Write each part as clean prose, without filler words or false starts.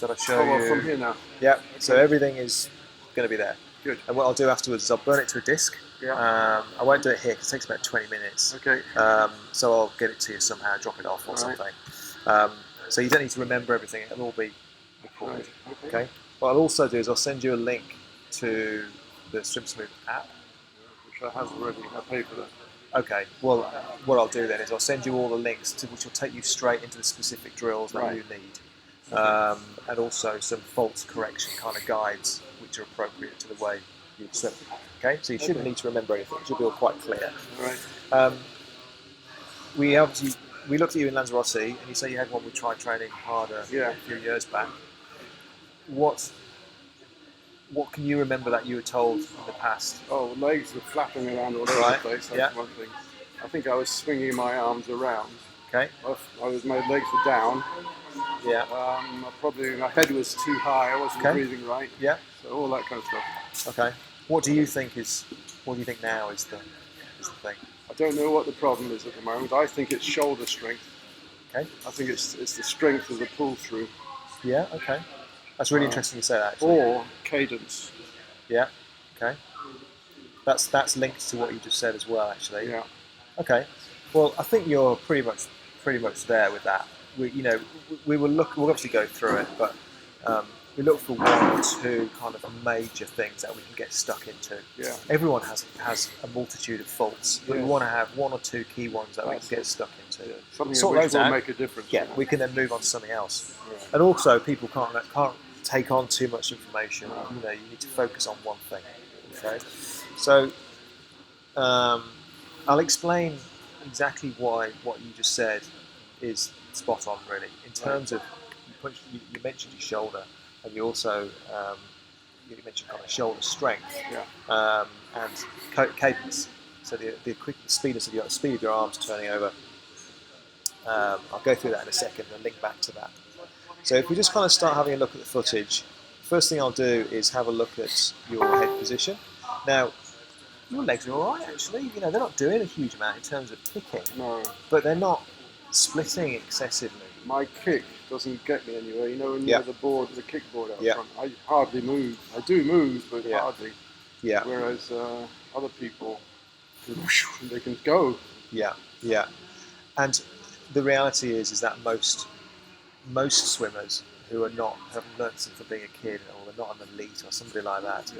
So I'll show Oh, well, you. from here now. Yeah. So everything is going to be there. Good. And what I'll do afterwards is I'll burn it to a disc. Yeah. I won't do it here because it takes about 20 minutes. Okay. So I'll get it to you somehow, drop it off or All something. right. So you don't need to remember everything. It'll all be recorded. Right. Okay. What I'll also do is I'll send you a link to the SwimSmooth app. Which I have already. I paid for that. Okay. Well, what I'll do then is I'll send you all the links to which will take you straight into the specific drills that Right. you need, and also some fault correction kind of guides which are appropriate to the way you swim. Okay. So you shouldn't need to remember anything. It should be all quite clear. All right. We looked at you in Lanzarote, and you say you had one we tried training harder a few years back. What can you remember that you were told in the past? Oh, legs were flapping around all over the place. That's one thing. I think I was swinging my arms around. Okay. My legs were down. Yeah. Probably my head was too high. I wasn't breathing right. Yeah. So all that kind of stuff. Okay. What do you think now is the thing? I don't know what the problem is at the moment. I think it's shoulder strength. Okay. I think it's the strength of the pull through. Yeah. Okay. That's really interesting you say that. Actually. Or cadence. Yeah. Okay. That's linked to what you just said as well. Actually. Yeah. Okay. Well, I think you're pretty much there with that. We'll obviously go through it, but we look for one or two kind of major things that we can get stuck into. Yeah. Everyone has a multitude of faults, but we want to have one or two key ones that we can get stuck into. Yeah. Something Sort which those will out. make a difference. Yeah, we can then move on to something else. Right. And also, people can't take on too much information. You need to focus on one thing. Okay. So I'll explain exactly why what you just said is spot on, really. In terms of you mentioned your shoulder, and you also you mentioned kind of shoulder strength and cadence. So the speed of your arms turning over. I'll go through that in a second and link back to that. So if we just kind of start having a look at the footage, first thing I'll do is have a look at your head position. Now, your legs are all right, actually. They're not doing a huge amount in terms of kicking. No. But they're not splitting excessively. My kick doesn't get me anywhere. When you have the kickboard out front, I hardly move. I do move, but hardly. Yeah. Whereas other people, they can go. Yeah. Yeah. And the reality is that most swimmers who haven't learned something from being a kid, or they're not an elite or somebody like that,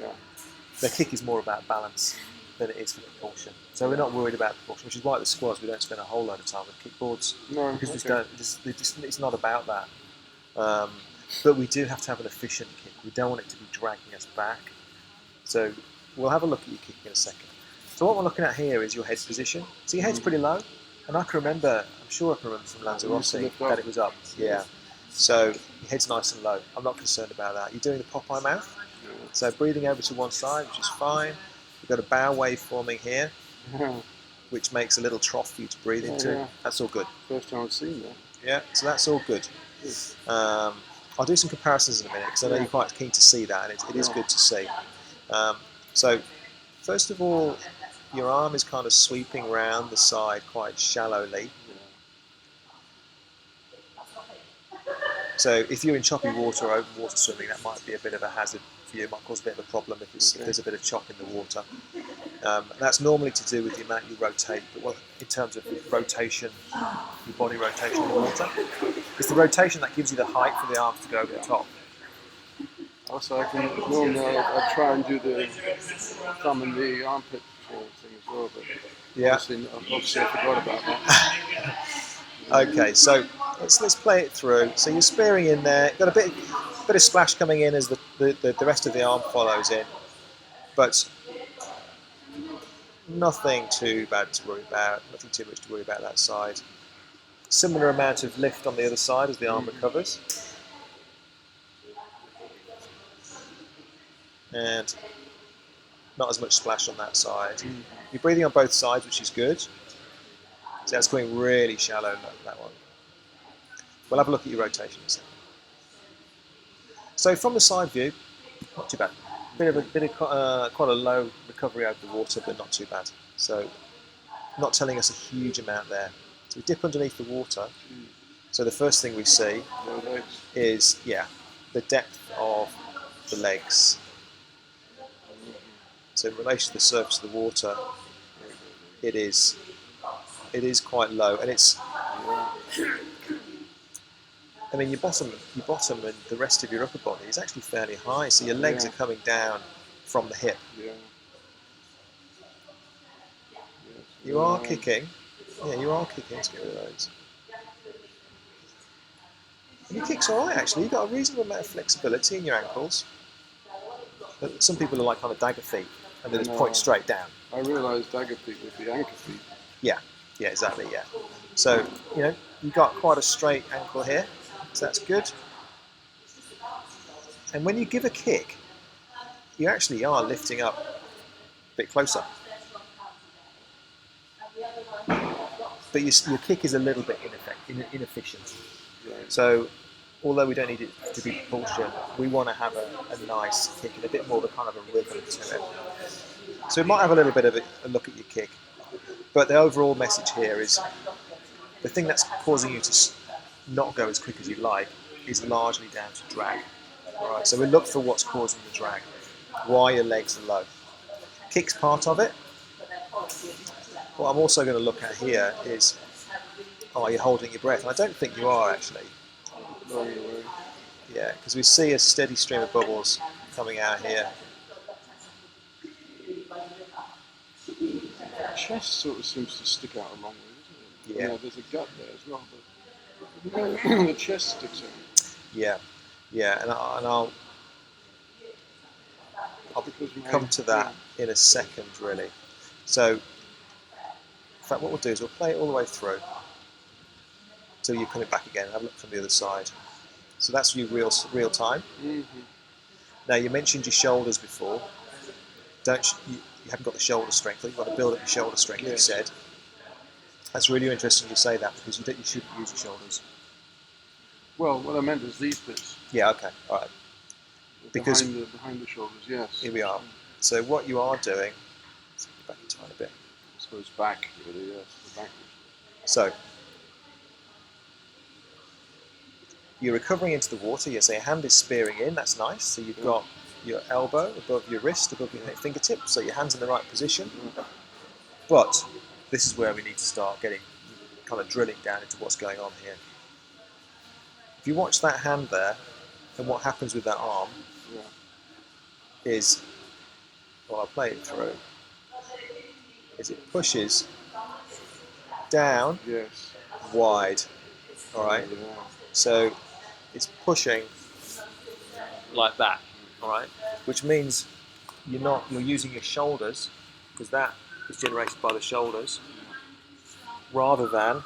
their kick is more about balance than it is for propulsion. So we're not worried about propulsion, which is why at the squads we don't spend a whole load of time with kickboards. No, because it's not about that. But we do have to have an efficient kick. We don't want it to be dragging us back. So we'll have a look at your kick in a second. So what we're looking at here is your head position. So your head's pretty low. And I'm sure I can remember from Lanzarote that it was up. Yeah. So your head's nice and low. I'm not concerned about that. You're doing the Popeye mouth. So breathing over to one side, which is fine. We've got a bow wave forming here, which makes a little trough for you to breathe into. Yeah. That's all good. First time I've seen that. Yeah, so that's all good. I'll do some comparisons in a minute because I know you're quite keen to see that, and it is good to see. So first of all, your arm is kind of sweeping round the side quite shallowly. So if you're in choppy water or open water swimming, that might be a bit of a hazard for you. It might cause a bit of a problem if there's a bit of chop in the water. That's normally to do with the amount you rotate, but in terms of rotation, your body rotation in the water. It's the rotation that gives you the height for the arms to go over the top. Also, I try and do the thumb and the armpit thing as well, but obviously I forgot about that. Okay, so let's play it through. So you're spearing in there. Got a bit of splash coming in as the rest of the arm follows in, but nothing too bad to worry about. Nothing too much to worry about that side. Similar amount of lift on the other side as the arm recovers, and not as much splash on that side. You're breathing on both sides, which is good. So that's going really shallow, that one. We'll have a look at your rotation in a second. So from the side view, not too bad. Quite a low recovery out of the water, but not too bad. So not telling us a huge amount there. So we dip underneath the water. So the first thing we see is, the depth of the legs. So in relation to the surface of the water, it is quite low, and it's. I mean, your bottom and the rest of your upper body is actually fairly high, so your legs are coming down from the hip. Yeah. You are kicking. Yeah, you are kicking. Let's get rid of those. And your kick's all right, actually. You've got a reasonable amount of flexibility in your ankles. But some people are like on a dagger feet, and they just point straight down. I realised dagger feet would be anchor feet. Yeah, exactly, yeah. So, you've got quite a straight ankle here, so that's good. And when you give a kick, you actually are lifting up a bit closer. But your kick is a little bit inefficient. Yeah. So, although we don't need it to be propulsion, we want to have a nice kick and a bit more of a kind of a rhythm to it. So we might have a little bit of a look at your kick. But the overall message here is the thing that's causing you to not go as quick as you like is largely down to drag. All right, so we look for what's causing the drag, why your legs are low. Kick's part of it. What I'm also going to look at here is, are you holding your breath? And I don't think you are, actually. Yeah, because we see a steady stream of bubbles coming out here. The chest sort of seems to stick out a long way, doesn't it? Yeah. There's a gut there as well, but the chest sticks out. Yeah, and I'll come to that in a second, really. So, in fact, what we'll do is we'll play it all the way through until you come back again and have a look from the other side. So that's you real time. Mm-hmm. Now, you mentioned your shoulders before. You haven't got the shoulder strength. You've got to build up your shoulder strength, you said. That's really interesting you say that, because you shouldn't use your shoulders. Well, what I meant was these bits. Yeah, okay, all right. Because behind the shoulders, yes. Here we are. So what you are doing, let's get back a tiny bit. I suppose back, really, yes. The back. So you're recovering into the water. So your hand is spearing in. That's nice. So you've got your elbow above your wrist, above your fingertip. So your hand's in the right position. But this is where we need to start getting kind of drilling down into what's going on here. If you watch that hand there, and what happens with that arm is, well, I'll play it through, is it pushes down, wide, all right? Yeah. So it's pushing like that, all right? Which means you're using your shoulders, because that is generated by the shoulders, rather than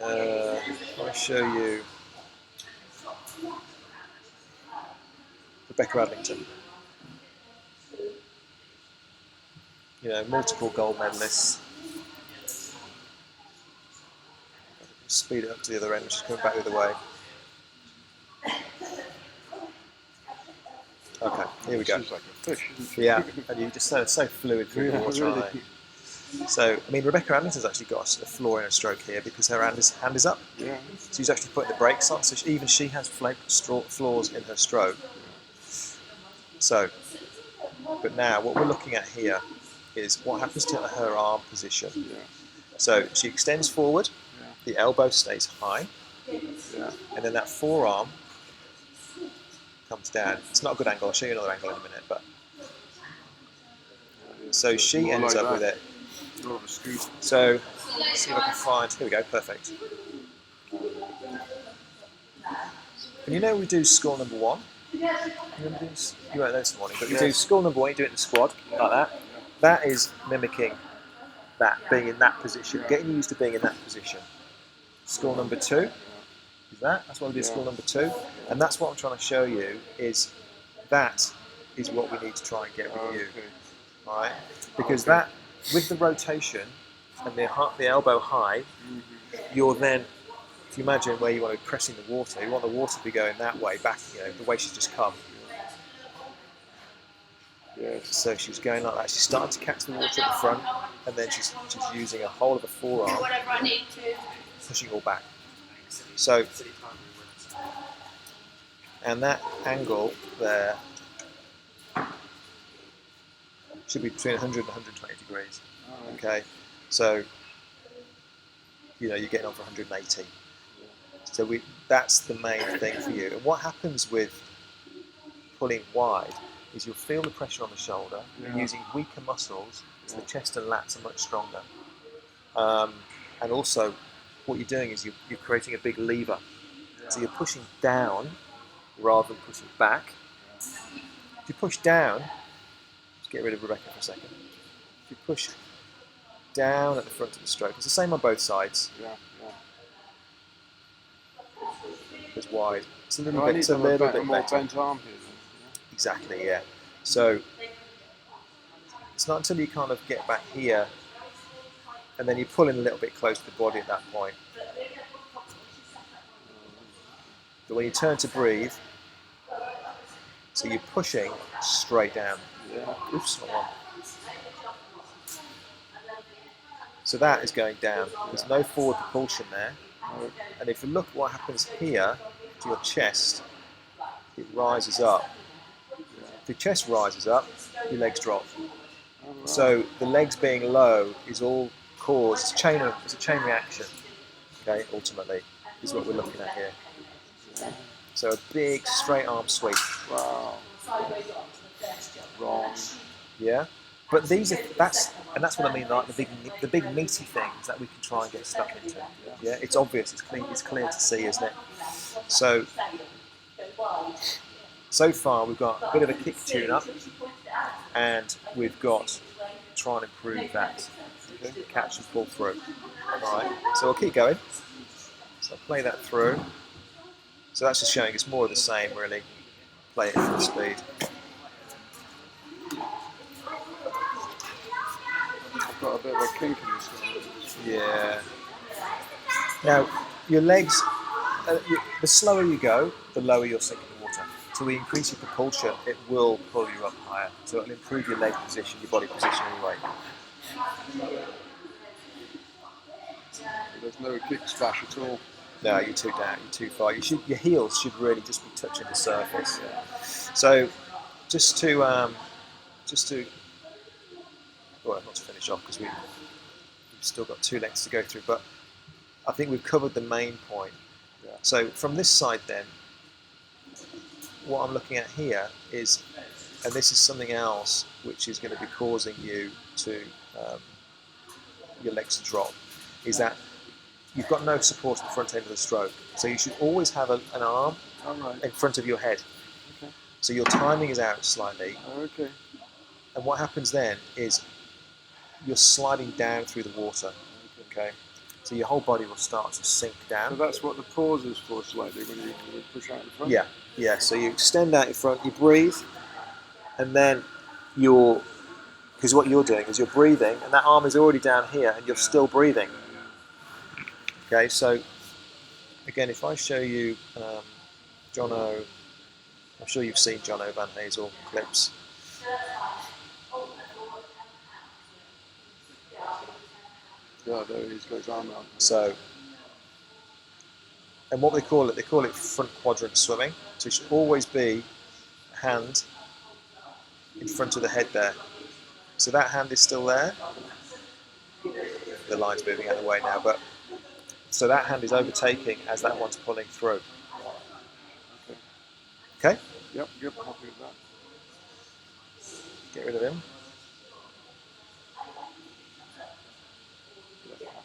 I'll show you Rebecca Adlington. Multiple gold medalists. Speed it up to the other end, she's coming back the other way. Okay, here we go. Seems like a fish, isn't she? Yeah, and you just so fluid through the water, really. aren't they? So, I mean, Rebecca Adlington's actually got a flaw in her stroke here because her hand is up. Yeah. So she's actually putting the brakes on, so even she has flaws in her stroke. So, but now what we're looking at here is what happens to her arm position. Yeah. So she extends forward, the elbow stays high, and then that forearm comes down. It's not a good angle. I'll show you another angle in a minute. But so she ends up with it. So let's see if I can find. Here we go. Perfect. And we do score number one. You weren't there this morning, but we do score number one. You do it in the squad like that. That is mimicking that, being in that position, getting used to being in that position. Score number two is that. That's what we do. Score number two, and that's what I'm trying to show you is that is what we need to try and get with you. All right, because that with the rotation and the elbow high, you're then. If you imagine where you want to be pressing the water, you want the water to be going that way back. The way she's just come. So she's going like that. She's starting to catch the water at the front, and then she's using a whole of the forearm, pushing all back. So, and that angle there should be between 100 and 120 degrees. Okay, so you're getting on for 180. So that's the main thing for you. And what happens with pulling wide is you'll feel the pressure on the shoulder. You're using weaker muscles, so the chest and lats are much stronger. And also, what you're doing is you're creating a big lever. So you're pushing down rather than pushing back. If you push down, let's get rid of Rebecca for a second. If you push down at the front of the stroke, it's the same on both sides. It's wide. It's a little bit. It's a little bit more better. bent arm here. Exactly. Yeah. So it's not until you kind of get back here, and then you pull in a little bit close to the body at that point. But when you turn to breathe, so you're pushing straight down. Oops, not one. So that is going down. There's no forward propulsion there. And if you look what happens here to your chest, it rises up. If your chest rises up, your legs drop. So the legs being low is all caused. It's a chain reaction. Okay, ultimately, is what we're looking at here. So a big straight arm sweep. Wow. Wrong. Yeah. But that's what I mean, like the big meaty things that we can try and get stuck into. Yeah, it's obvious, it's clear to see, isn't it? So far we've got a bit of a kick tune up, and we've got try and improve that catch and pull through. All right, so we'll keep going. So I'll play that through. So that's just showing it's more of the same, really. Play it at full speed. I've got a bit of a kink in this one. Yeah. Now, your legs, the slower you go, the lower you'll sink in the water. So we increase your propulsion, it will pull you up higher. So it'll improve your leg position, your body position anyway. There's no kick splash at all. No, you're too down, you're too far. Your heels should really just be touching the surface. So just to well, not to finish off because we've still got 2 legs to go through, but I think we've covered the main point. So from this side then, what I'm looking at here is, and this is something else which is going to be causing you to your legs to drop, is that you've got no support at the front end of the stroke. So you should always have an arm in front of your head. Okay. So your timing is out slightly. Okay. And what happens then is you're sliding down through the water. Okay. So your whole body will start to sink down. So that's what the pause is for slightly when you push out in front? Yeah. So you extend out in front, you breathe, and then because what you're doing is you're breathing, and that arm is already down here, and you're still breathing. Okay, so again, if I show you Jono, I'm sure you've seen Jono Van Hazel clips. Yeah, there he's got his arm out. So, and what they call it front quadrant swimming. So it should always be a hand in front of the head there. So that hand is still there. The line's moving out of the way now, but so that hand is overtaking as that one's pulling through. Okay? Yep, happy with that. Get rid of him. Yeah, happy with that.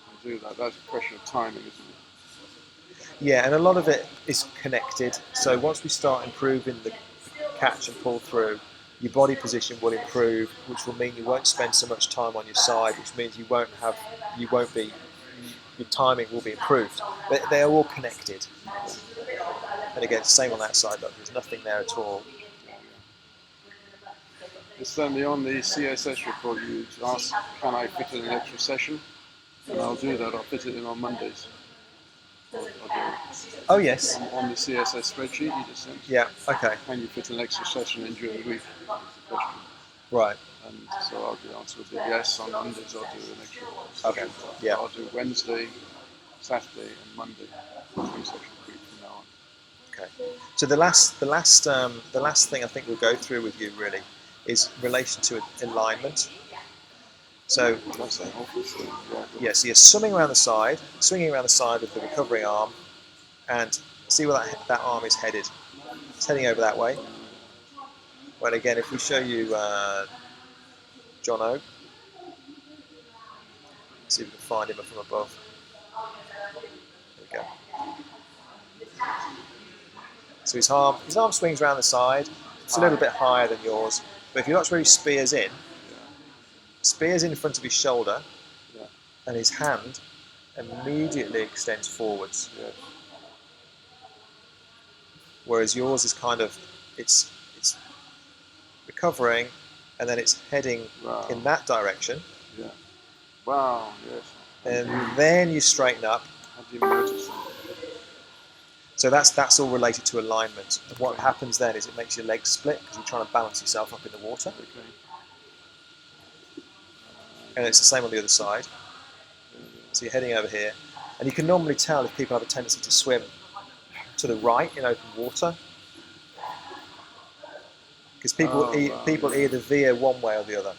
I can do that. That's a question of timing, isn't it? Yeah, and a lot of it is connected. So once we start improving the catch and pull through, your body position will improve, which will mean you won't spend so much time on your side, which means your timing will be improved. They are all connected. And again, same on that side, look, there's nothing there at all. It's certainly on the CSS report you asked, can I fit in an extra session? And I'll do that, I'll fit it in on Mondays. Oh yes. On the CSS spreadsheet you just sent. Yeah, okay. Can you fit an extra session in during the week? Right. And so I'll do the answer with a yes. On Mondays I'll do an extra one. Okay. Yeah. I'll do Wednesday Saturday and Monday, 3-section creep from now on. Okay. So the last thing I think we'll go through with you really is relation to alignment. So that's the obvious thing. Yeah. So you're swinging around the side of the recovering arm, and see where that arm is headed. It's heading over that way. Well, again, if we show you John O, see if we can find him from above. There we go. So his arm swings around the side. It's a little bit higher than yours, but if you watch where he spears in front of his shoulder, and his hand immediately extends forwards. Yeah. Whereas yours is kind of, it's recovering, and then it's heading in that direction. Yeah. Wow. Yes. And then you straighten up. I didn't notice that. So that's all related to alignment. And what happens then is it makes your legs split because you're trying to balance yourself up in the water. Okay. And it's the same on the other side. So you're heading over here, and you can normally tell if people have a tendency to swim to the right in open water, because people either veer one way or the other.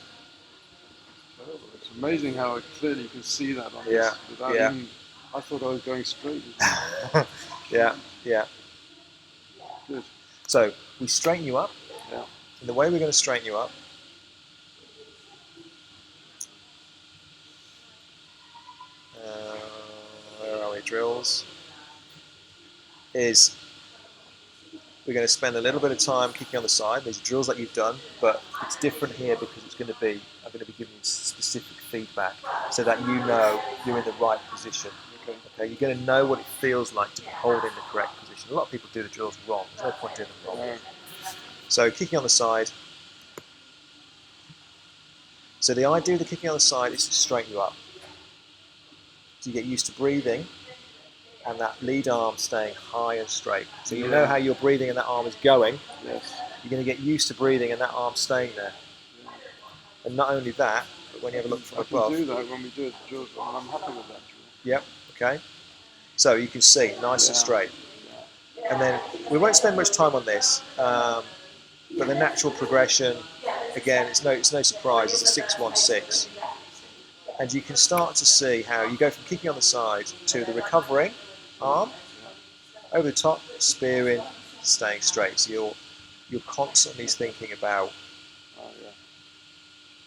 It's amazing how clearly you can see that on this. Without even, I thought I was going straight. Yeah. Good. So we straighten you up. Yeah. And the way we're going to straighten you up where are we? Drills. Is we're going to spend a little bit of time kicking on the side. These are drills that you've done, but it's different here because I'm going to be giving you specific feedback so that you know you're in the right position. Okay, you're going to know what it feels like to be holding the correct position. A lot of people do the drills wrong. There's no point doing them wrong. So kicking on the side. So the idea of the kicking on the side is to straighten you up. So you get used to breathing and that lead arm staying high and straight. So you know how you're breathing and that arm is going. Yes. You're going to get used to breathing and that arm staying there. Yeah. And not only that, but when you have a look from above. I can do that when we do it drills, and I'm happy with that drill. Yep, okay. So you can see, nice and straight. Yeah. And then, we won't spend much time on this, but the natural progression, again, it's no surprise, it's a 6-1-6. And you can start to see how you go from kicking on the side to the recovering arm, over the top, spearing, staying straight. So you're constantly thinking about.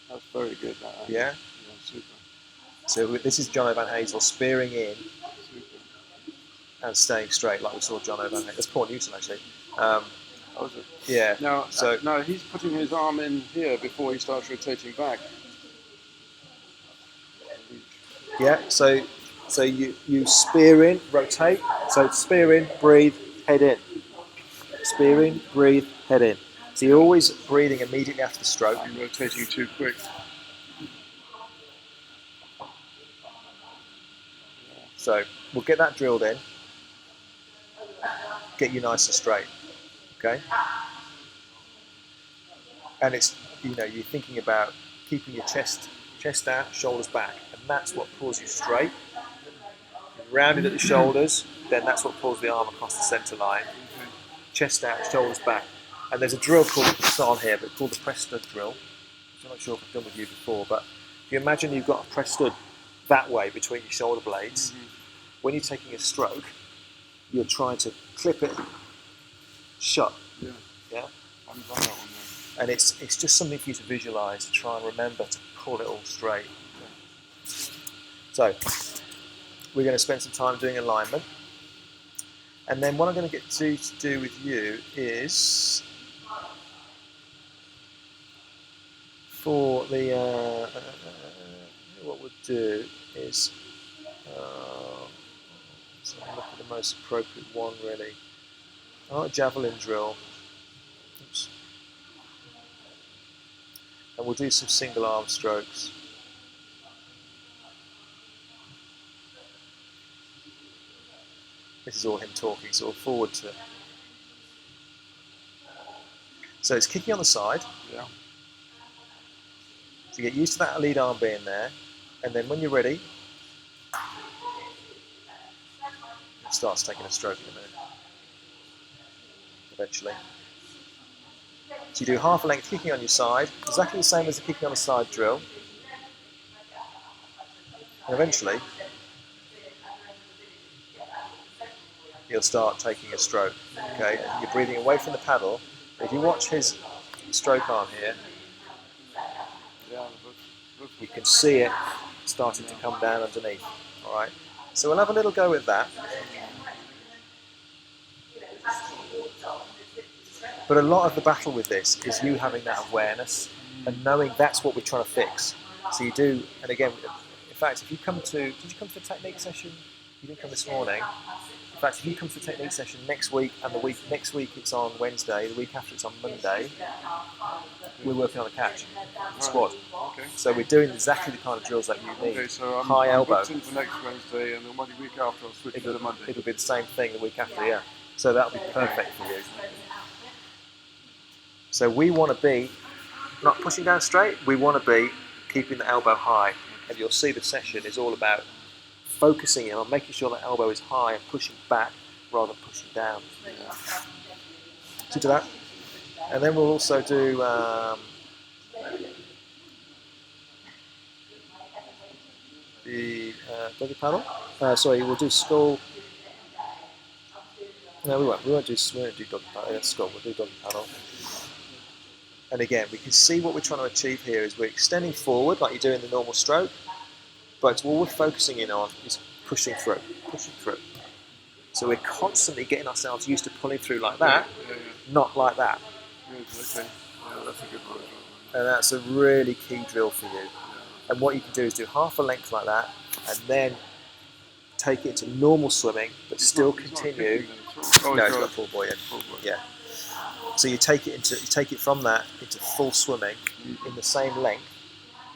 That's very good. Yeah, super. So this is John Van Hazel spearing in, super, and staying straight, like we saw John Van Hazel. That's Paul Newton actually. Was it? Yeah. Now he's putting his arm in here before he starts rotating back. Yeah, so you spear in, rotate. So spear in, breathe, head in. Spear in, breathe, head in. So you're always breathing immediately after the stroke. I'm rotating too quick. So we'll get that drilled in. Get you nice and straight. Okay? And it's, you're thinking about keeping your chest out, shoulders back. And that's what pulls you straight. Rounded at the shoulders, then that's what pulls the arm across the centre line. Chest out, shoulders back. And there's a drill it's not on here, but called the press stud drill, which I'm not sure if I've done with you before, but if you imagine you've got a press stud that way between your shoulder blades, when you're taking a stroke, you're trying to clip it shut. Yeah? I've done that one there. And it's just something for you to visualise, to try and remember to pull it all straight. So, we're going to spend some time doing alignment. And then what I'm going to get to do with you is, for the, what we'll do is, let's look at the most appropriate one really. I like a javelin drill. Oops. And we'll do some single arm strokes. This is all him talking, so we'll forward to it. So it's kicking on the side. Yeah. So you get used to that lead arm being there, and then when you're ready, starts taking a stroke in a minute. Eventually. So you do half a length kicking on your side, exactly the same as the kicking on the side drill. And eventually, he'll start taking a stroke. Okay, and you're breathing away from the paddle. If you watch his stroke arm here, you can see it starting to come down underneath. All right, so we'll have a little go with that. But a lot of the battle with this is you having that awareness and knowing that's what we're trying to fix. So you do, and again, in fact, if you come to, did you come to the technique session? You didn't come this morning. In fact, if you come to the technique session next week, and next week it's on Wednesday, the week after it's on Monday, we're working on a catch squad. Okay. So we're doing exactly the kind of drills that you need. Okay, so High I'm elbow. booked in for next Wednesday, and the week after I'll switch to the Monday. It'll be the same thing the week after, yeah. So that'll be perfect for you. So we want to be not pushing down straight, we want to be keeping the elbow high. And you'll see the session is all about focusing in on making sure the elbow is high and pushing back rather than pushing down. So do that. And then we'll also do the doggy paddle. Sorry, we'll do skull. No, we won't. We won't do doggy paddle. Skull. We'll do doggy paddle. And again, we can see what we're trying to achieve here is we're extending forward like you do in the normal stroke, but all we're focusing in on is pushing through. So we're constantly getting ourselves used to pulling through like that, not like that. Okay. Yeah, that's a good one. And that's a really key drill for you. And what you can do is do half a length like that, and then take it to normal swimming, but still continue. No, it's got full buoy in. Yeah. So you take it from that into full swimming in the same length.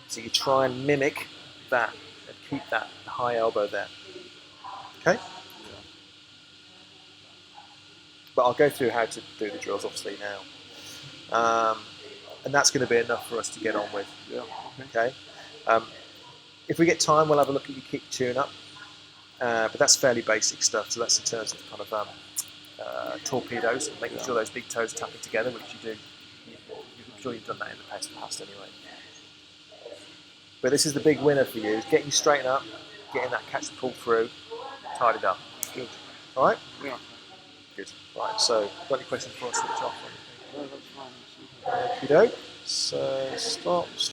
So you try and mimic that and keep that high elbow there. Okay? But I'll go through how to do the drills obviously now. And that's going to be enough for us to get on with. Yeah. Okay? If we get time, we'll have a look at your kick tune-up. But that's fairly basic stuff. So that's in terms of kind of torpedoes, making sure those big toes are tapping together, which you do. I'm sure you've done that in the past anyway. But this is the big winner for you, is getting you straightened up, getting that catch and pull through, tied it up. Good. All right? Yeah. Good. Right, so got any questions before I switch off? No, that's fine. Okey-doke. So stop.